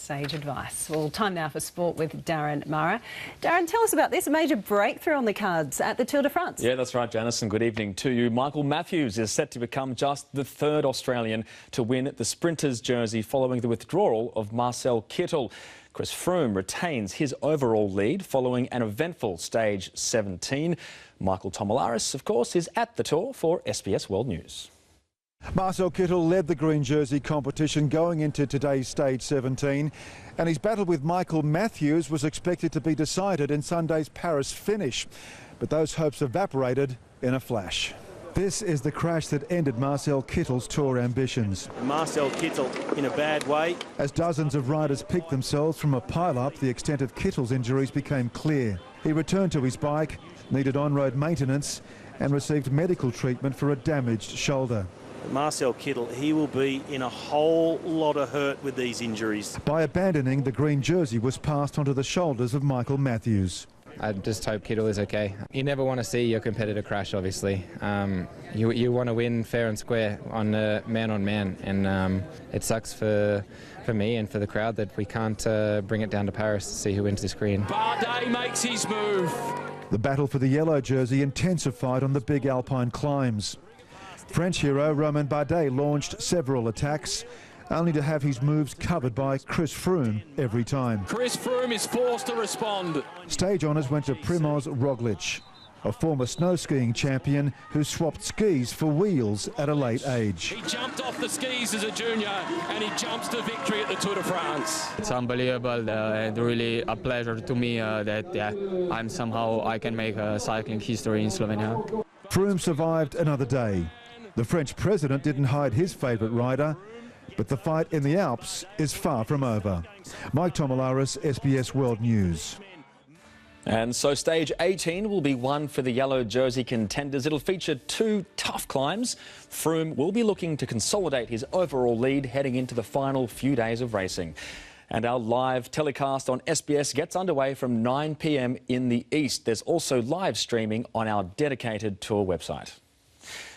Sage advice. Well, time now for sport with Darren Mara. Darren, tell us about this major breakthrough on the cards at the Tour de France. Yeah, that's right, Janice, and good evening to you. Michael Matthews is set to become just the third Australian to win the Sprinters jersey following the withdrawal of Marcel Kittel. Chris Froome retains his overall lead following an eventful stage 17. Michael Tomalaris, of course, is at the Tour for SBS World News. Marcel Kittel led the green jersey competition going into today's stage 17, and his battle with Michael Matthews was expected to be decided in Sunday's Paris finish. But those hopes evaporated in a flash. This is the crash that ended Marcel Kittel's Tour ambitions. Marcel Kittel in a bad way. As dozens of riders picked themselves from a pile-up, the extent of Kittel's injuries became clear. He returned to his bike, needed on-road maintenance and received medical treatment for a damaged shoulder. Marcel Kittel, he will be in a whole lot of hurt with these injuries. By abandoning, the green jersey was passed onto the shoulders of Michael Matthews. I just hope Kittel is okay. You never want to see your competitor crash, obviously. You want to win fair and square on man, and it sucks for me and for the crowd that we can't bring it down to Paris to see who wins this green. Bardet makes his move. The battle for the yellow jersey intensified on the big alpine climbs. French hero Romain Bardet launched several attacks, only to have his moves covered by Chris Froome every time. Chris Froome is forced to respond. Stage honours went to Primoz Roglic, a former snow skiing champion who swapped skis for wheels at a late age. He jumped off the skis as a junior and he jumps to victory at the Tour de France. It's unbelievable and really a pleasure to me that I can make cycling history in Slovenia. Froome survived another day. The French president didn't hide his favourite rider, but the fight in the Alps is far from over. Mike Tomalaris, SBS World News. And so stage 18 will be one for the yellow jersey contenders. It'll feature two tough climbs. Froome will be looking to consolidate his overall lead heading into the final few days of racing. And our live telecast on SBS gets underway from 9 p.m. in the east. There's also live streaming on our dedicated tour website.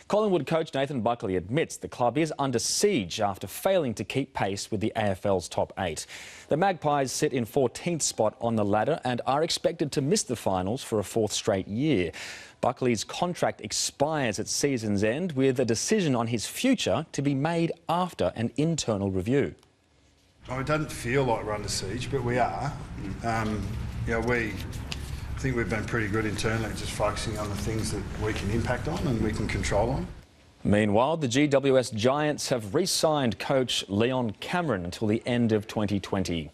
Collingwood coach Nathan Buckley admits the club is under siege after failing to keep pace with the AFL's top 8. The Magpies sit in 14th spot on the ladder and are expected to miss the finals for a fourth straight year. Buckley's contract expires at season's end, with a decision on his future to be made after an internal review. Oh, it doesn't feel like we're under siege, but we are. I think we've been pretty good internally, just focusing on the things that we can impact on and we can control on. Meanwhile, the GWS Giants have re-signed coach Leon Cameron until the end of 2020.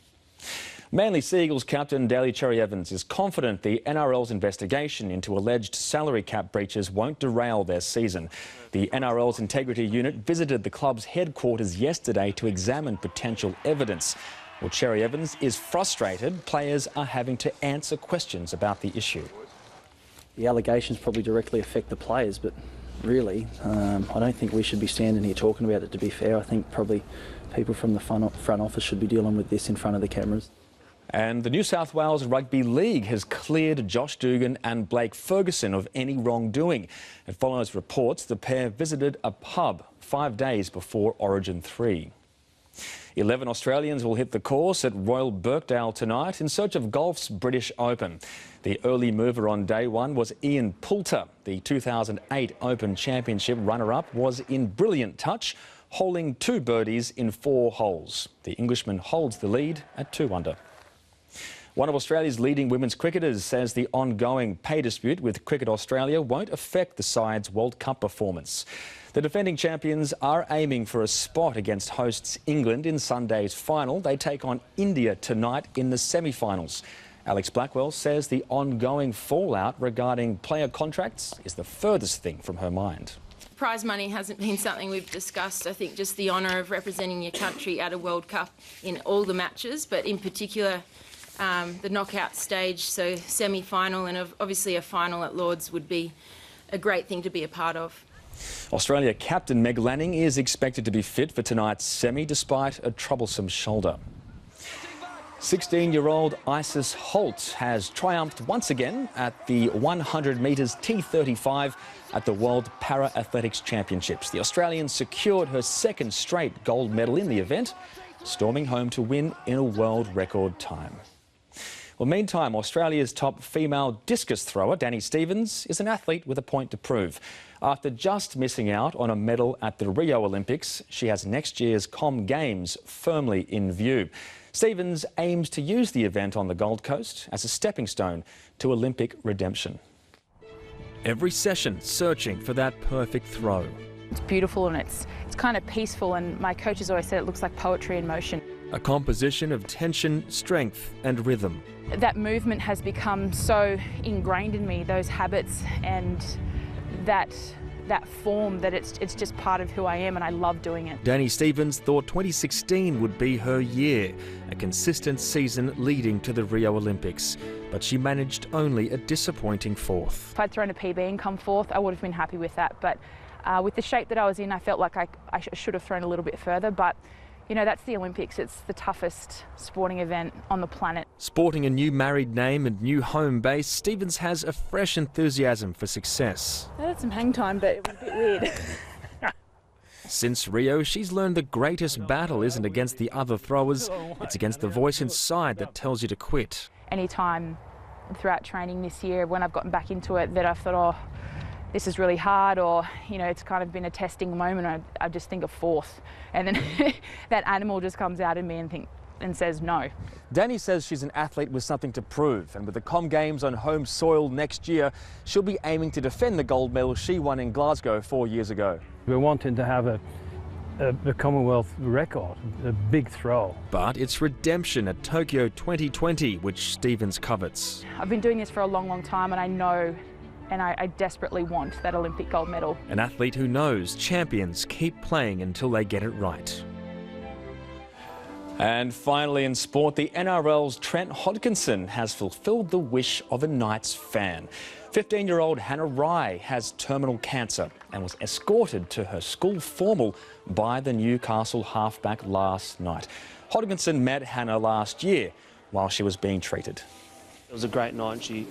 Manly Seagulls captain Daly Cherry-Evans is confident the NRL's investigation into alleged salary cap breaches won't derail their season. The NRL's integrity unit visited the club's headquarters yesterday to examine potential evidence. Well, Cherry-Evans is frustrated players are having to answer questions about the issue. The allegations probably directly affect the players, but really, I don't think we should be standing here talking about it, to be fair. I think probably people from the front office should be dealing with this in front of the cameras. And the New South Wales Rugby League has cleared Josh Dugan and Blake Ferguson of any wrongdoing. It follows reports the pair visited a pub 5 days before Origin 3. 11 Australians will hit the course at Royal Birkdale tonight in search of golf's British Open. The early mover on day one was Ian Poulter. The 2008 Open Championship runner-up was in brilliant touch, holing 2 birdies in 4 holes. The Englishman holds the lead at 2 under. One of Australia's leading women's cricketers says the ongoing pay dispute with Cricket Australia won't affect the side's World Cup performance. The defending champions are aiming for a spot against hosts England in Sunday's final. They take on India tonight in the semi-finals. Alex Blackwell says the ongoing fallout regarding player contracts is the furthest thing from her mind. Prize money hasn't been something we've discussed. I think just the honour of representing your country at a World Cup in all the matches, but in particular the knockout stage, so semi-final and obviously a final at Lord's would be a great thing to be a part of. Australia captain Meg Lanning is expected to be fit for tonight's semi despite a troublesome shoulder. 16-year-old Isis Holt has triumphed once again at the 100 metres T35 at the World Para Athletics Championships. The Australian secured her second straight gold medal in the event. storming home to win in a world record time. Well, meantime, Australia's top female discus thrower, Dani Stevens, is an athlete with a point to prove. After just missing out on a medal at the Rio Olympics, she has next year's Com Games firmly in view. Stevens aims to use the event on the Gold Coast as a stepping stone to Olympic redemption. Every session searching for that perfect throw. It's beautiful and it's kind of peaceful, and my coaches always said it looks like poetry in motion. A composition of tension, strength and rhythm. That movement has become so ingrained in me, those habits and that form, that it's just part of who I am, and I love doing it. Dani Stevens thought 2016 would be her year, a consistent season leading to the Rio Olympics, but she managed only a disappointing fourth. If I'd thrown a PB and come fourth, I would have been happy with that, but with the shape that I was in, I felt like I should have thrown a little bit further, but you know, that's the Olympics. It's the toughest sporting event on the planet. Sporting a new married name and new home base, Stevens has a fresh enthusiasm for success. I had some hang time, but it was a bit weird. Since Rio, she's learned the greatest battle isn't against the other throwers, it's against the voice inside that tells you to quit. Anytime throughout training this year, when I've gotten back into it, that I've thought, oh, this is really hard, or you know, it's kind of been a testing moment, I just think of fourth, and then that animal just comes out in me and says no. Dani says she's an athlete with something to prove, and with the Com Games on home soil next year, she'll be aiming to defend the gold medal she won in Glasgow 4 years ago. We're wanting to have a Commonwealth record, a big throw. But it's redemption at Tokyo 2020, which Stevens covets. I've been doing this for a long, long time, and I know and I desperately want that Olympic gold medal. An athlete who knows champions keep playing until they get it right. And finally in sport, the NRL's Trent Hodkinson has fulfilled the wish of a Knights fan. 15-year-old Hannah Rye has terminal cancer and was escorted to her school formal by the Newcastle halfback last night. Hodkinson met Hannah last year while she was being treated. It was a great night. She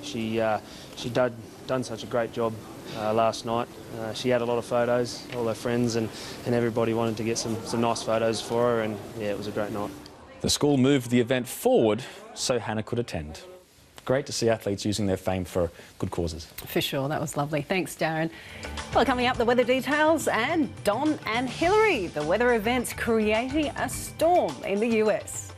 done such a great job last night. She had a lot of photos, all her friends and everybody wanted to get some nice photos for her, and yeah, it was a great night. The school moved the event forward so Hannah could attend. Great to see athletes using their fame for good causes. For sure, that was lovely. Thanks, Darren. Well, coming up, the weather details and Don and Hillary, the weather events creating a storm in the US.